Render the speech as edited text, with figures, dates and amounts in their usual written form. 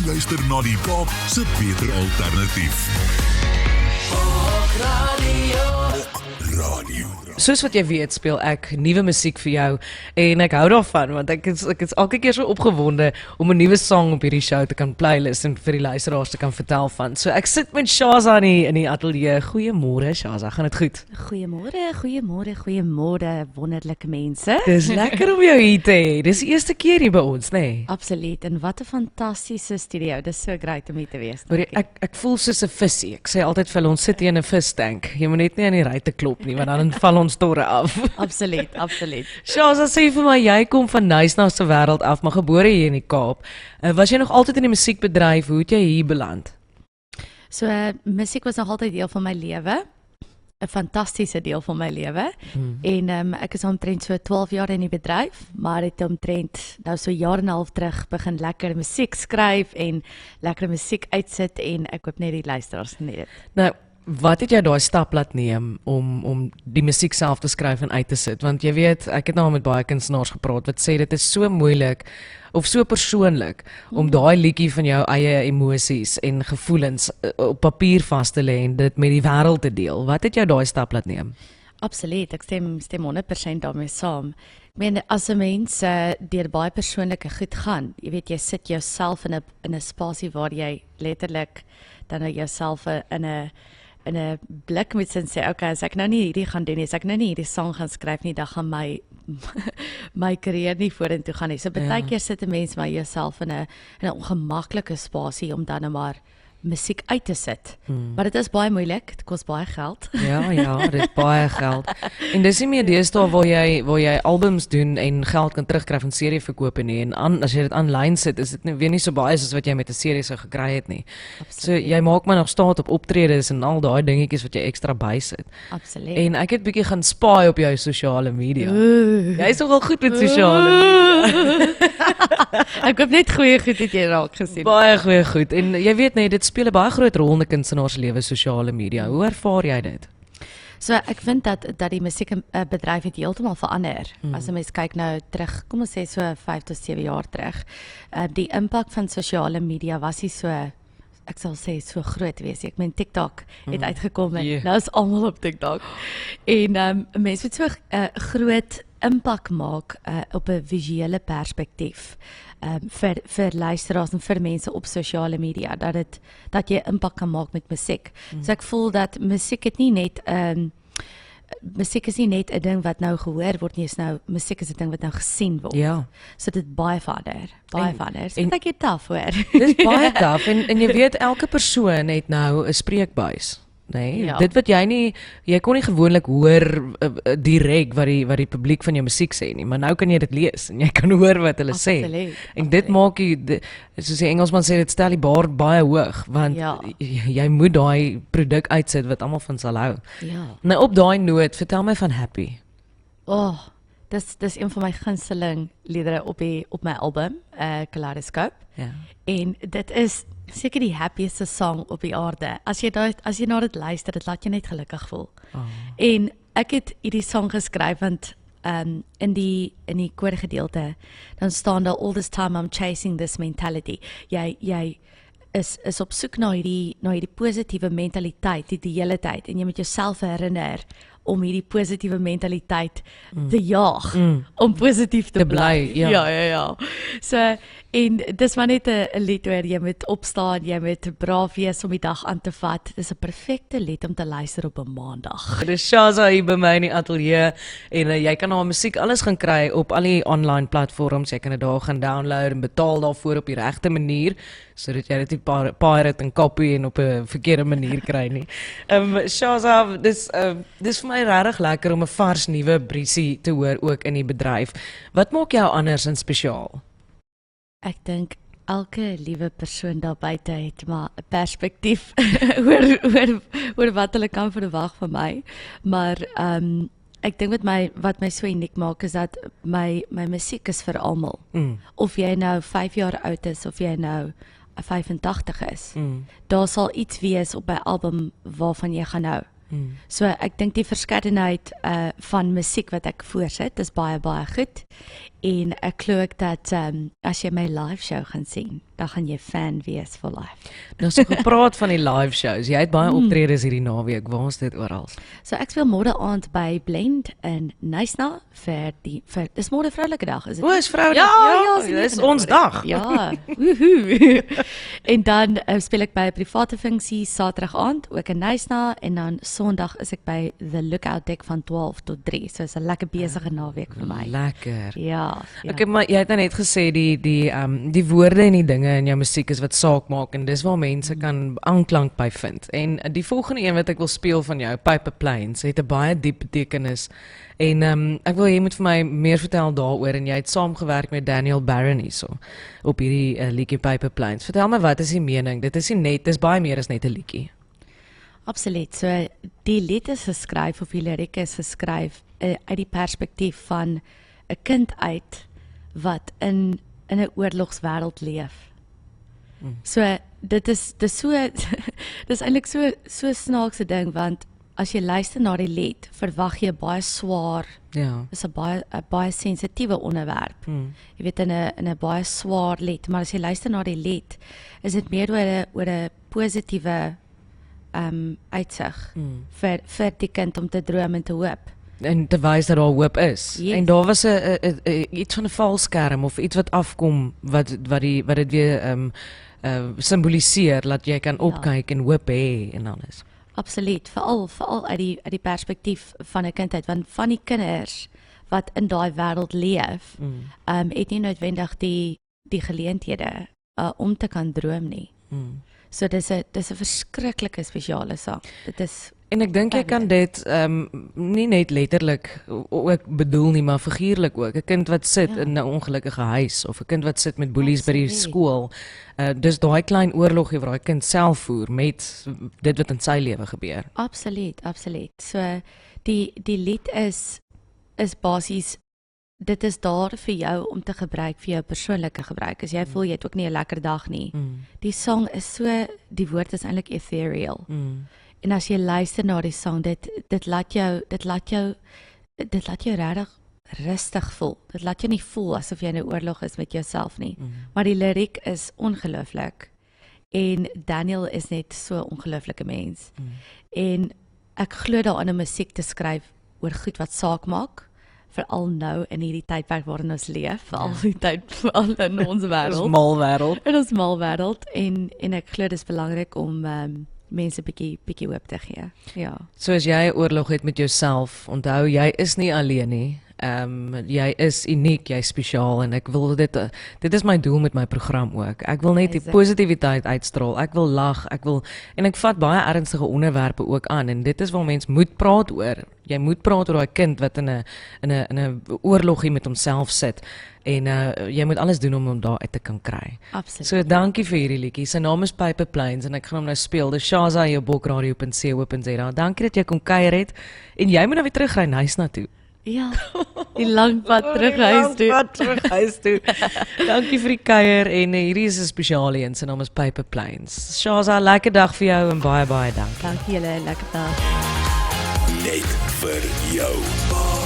luister na die Kaap se beter alternatief. Radio. Soos wat jy weet, speel ek nuwe musiek vir jou en ek hou daarvan want ek is elke keer so opgewonde om 'n nuwe song op hierdie show te kan playlist en vir die luisteraars te kan vertel van. So ek sit met Shaza in die ateljee. Goeiemôre Shaza, gaan dit goed? Goeiemôre, wonderlike mense. Dis lekker om jou hier te hê. Dis die eerste keer hier by ons, nê? Nee? Absoluut, en wat 'n fantastiese studio. Dis so great om hier te wees. Ek voel soos 'n visie. Ek sê altyd vir hulle, ons sit hier in 'n vistank. Jy moet net nie aan die ruitte klop nie, want dan val ons torre af. Absoluut. Shaza, sê vir my, jy kom van Nuisna se wêreld af, maar gebore hier in die Kaap. Was jy nog altyd in die musiekbedryf? Hoe het jy hier beland? So, musiek was nog altyd deel van my lewe. 'n Fantastiese deel van my lewe. En ek is omtrent so 12 jaar in die bedryf, maar het omtrent nou so 1,5 jaar terug begin lekker musiek skryf en lekker musiek uitsit en ek hoop net die luisteraars geniet dit. Nou, wat het jy daai stap laat neem om die musiek self te skryf en uit te sit? Want jy weet, ek het nou met baie kunstenaars gepraat wat sê dit is so moeilik of so persoonlik om daai liedjie van jou eie emosies en gevoelens op papier vas te lê en dit met die wêreld te deel. Wat het jou daai stap laat neem? Absoluut, ek stem 100% daarmee saam. Ek meen, as 'n mens deur baie persoonlike goed gaan, jy weet, jy sit jouself in 'n spasie waar jy letterlik dan nou jouself in 'n blik moet sin sê, okay, as ek nou nie hierdie gaan doen nie, as ek nou nie hierdie sang gaan skryf nie, dan gaan my karier nie vorentoe gaan nie. So baie keer sit 'n mens maar jouself in 'n ongemaklike spasie om dan nou maar musiek uit te sit. Maar dit is baie moeilik, dit kos baie geld. Ja, dit is baie geld. En dis nie meer deesdae waar jy albums doen en geld kan terugkry van serie verkope nie. En as jy dit aanlyn sit, is dit weer nie so baie soos wat jy met 'n serie sou gekry het nie. Absoluut. So jy maak maar nog staat op optredes en al daai dingetjies wat jy ekstra bysit. Absoluut. En ek het bietjie gaan spy op jou sosiale media. Jy is nogal goed met sosiale media. Ek hoop net goeie goed het jy raak gesien. Baie goeie goed. En jy weet net, dit speel 'n baie groot rol in 'n kunstenaar se lewe, sosiale media. Hoe ervaar jy dit? So ek vind dat die musiekbedryf het heeltemal verander. As 'n mens kyk nou terug, kom ons sê so 5 tot 7 jaar terug. Die impak van sosiale media was nie so, ek sal sê, so groot wees. Ek meen TikTok het uitgekom en nou is almal op TikTok. En mense moet so groot impak maak op 'n visuele perspektief vir luisteraars en vir mense op sosiale media dat jy impak kan maak met musiek. So ek voel dat musiek het nie net musiek is nie net 'n ding wat nou gehoor word nie, musiek is 'n ding wat nou gesien word. Ja. So dit baie verander. So ek het taaf hoor. Dis baie taaf en jy weet, elke persoon het nou 'n spreekbuis. Nee, Ja. dit wat jy kon nie gewoonlik hoor direk wat die publiek van jou musiek sê nie, maar nou kan jy dit lees en jy kan hoor wat hulle sê. En dit maak soos die Engelsman sê, dit stel die bar baie hoog, want jy moet daai produk uitsit wat almal van sal hou. Ja. Nou op daai noot, vertel my van Happy. Dis een van my gunsteling liedere op my album, Kaleidoscope. Ja. En dit is seker die happieste song op die aarde. As jy na dit luister, dit laat jou net gelukkig voel. En ek het hierdie song geskryf want in die koorgedeelte dan staan daar, all this time I'm chasing this mentality. Jy is op soek na hierdie positiewe mentaliteit die hele tyd en jy moet jouself herinner om hierdie positiewe mentaliteit te jaag, om positief te bly. Ja. So, en dis maar net 'n lied waar jy moet opstaan, jy moet braaf wees om die dag aan te vat. Dis 'n perfekte lied om te luister op 'n maandag. Dis Shaza hier by my in die ateljee en jy kan haar musiek alles gaan kry op al die online platforms. Jy kan dit daar gaan download en betaal daarvoor op die regte manier, sodat jy dit nie pirate en copy en op 'n verkeerde manier kry nie. Shaza, dis vir my regtig lekker om 'n vars nuwe briesie te hoor ook in die bedryf. Wat maak jou anders en spesiaal? Ek dink elke liewe persoon daar buite het maar 'n perspektief oor wat hulle kan verwag van my. Maar ek dink wat my so uniek maak is dat my musiek is vir almal. Of jy nou 5 jaar oud is of jy nou 85 is. Daar sal iets wees op my album waarvan jy gaan hou. So ek dink die verskeidenheid van musiek wat ek voorsit is baie goed. En ek glo ook dat as jy my live show gaan sien, dan gaan jy fan wees vir life. Nou so gepraat van die live shows. Jy het baie optredes hierdie naweek. Waar is dit oral? So ek speel môre aand by Blend in Knysna vir dis môre vroulike dag, is dit? O, is vroudag. Ja, dis ons dag. Ja. Woohoo. En dan speel ek by 'n private funksie Saterdag aand ook in Knysna en dan Sondag is ek by The Lookout Deck van 12 tot 3. So is 'n lekker besige naweek vir my. Lekker. Ja. Okay, maar jy het nou net gesê die woorde en die dinge in jou musiek is wat saak maak en dis waar mense kan aanklank by vind. En die volgende een wat ek wil speel van jou, Paper Planes, het 'n baie diep betekenis. En ek wil jy moet vir my meer vertel daaroor en jy het saamgewerk met Daniel Barron hierso op hierdie liedjie Paper Planes. Vertel my wat is die mening? Dit is nie net, dis baie meer as net 'n liedjie. Absoluut. So die lied is geskryf of die liriek is geskryf uit die perspektief van 'n kind uit wat in 'n oorlogswêreld leef. So dis so dis eintlik so snaakse ding want as jy luister na die lied, verwag jy baie swaar. Ja. Dis 'n baie sensitiewe onderwerp. Jy weet in 'n baie swaar lied, maar as jy luister na die lied, is dit meer oor 'n positiewe uitsig vir die kind om te droom en te hoop. En te wys dat daar hoop is. Yes. En daar was 'n iets van 'n valskerm of iets wat afkom wat dit weer simboliseer dat jy kan opkyk en hoop hê en alles. Absoluut, veral uit die perspektief van 'n kind uit, want van die kinders wat in daai wêreld leef, het nie noodwendig die geleenthede om te kan droom nie. So dis 'n verskriklike spesiale sang. Dit is En ek dink jy kan dit nie net letterlik ook bedoel nie, maar figuurlik ook. 'n Kind wat sit in 'n ongelukkige huis of 'n kind wat sit met boelies by die skool. Dis daai klein oorlogie wat daai kind self voer met dit wat in sy lewe gebeur. absoluut. So die lied is basies dit is daar vir jou om te gebruik vir jou persoonlike gebruik. As jy voel jy het ook nie 'n lekker dag nie. Die song is so, die woord is eintlik ethereal. En as jy luister na die song, dit laat jou regtig rustig voel. Dit laat jou nie voel asof jy in 'n oorlog is met jouself nie. Maar die liriek is ongelooflik. En Daniel is net so 'n ongelooflike mens. En ek glo daarin om musiek te skryf oor goed wat saak maak, veral nou in hierdie tydperk waarin ons leef, veral in ons wêreld. Dis mal wêreld. In ons mal wêreld en ek glo dis belangrik om mense bietjie hoop te gee. Ja. So as jy 'n oorlog het met jouself, onthou jy is nie alleen nie. Jy is uniek, jy is spesiaal en ek wil dit is my doel met my program ook. Ek wil net die positiwiteit uitstraal. Ek wil lag, en ek vat baie ernstige onderwerpe ook aan en dit is waar mens moet praat oor. Jy moet praat oor daai kind wat in 'n oorlogie met homself sit en jy moet alles doen om hom daar uit te kan kry. Absoluut. So dankie vir hierdie liedjie. Sy naam is Paper Planes en ek gaan hom nou speel. Dis Shaza jou bokradio.co.za. Dankie dat jy kom kuier het en jy moet nou weer terugry huis na toe. Ja. Die lang pad terug huis toe. Dankie vir die kuier en hierdie is 'n spesiale een. Sy naam is Paper Planes. Shaza, lekker dag vir jou en baie dankie. Dankie julle, lekker dag. Net vir jou.